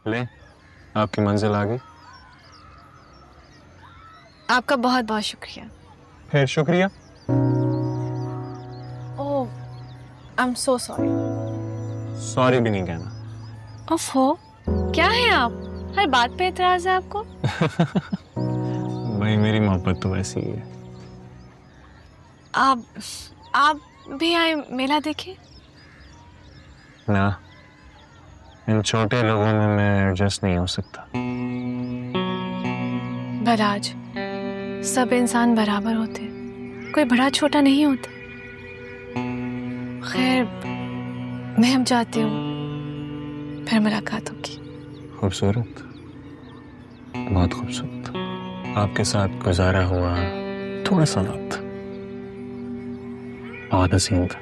ले, आपकी मंजिल आ गई। आपका बहुत बहुत शुक्रिया। फिर शुक्रिया। Oh, I am so sorry. Sorry भी नहीं कहना। ओफो, क्या है आप? हर बात पे एतराज है आपको? भाई मेरी मोहब्बत तो वैसी ही है। आप भी आए मेला देखे? ना, इन छोटे लोगों में मैं एडजस्ट नहीं हो सकता। बराज, सब इंसान बराबर होते हैं, कोई बड़ा छोटा नहीं होता। खैर, मैं अब जाती हूँ, फिर मुलाकात होगी। खूबसूरत, बहुत खूबसूरत। आपके साथ गुजारा हुआ थोड़ा सा वक्त बहुत हसीन था।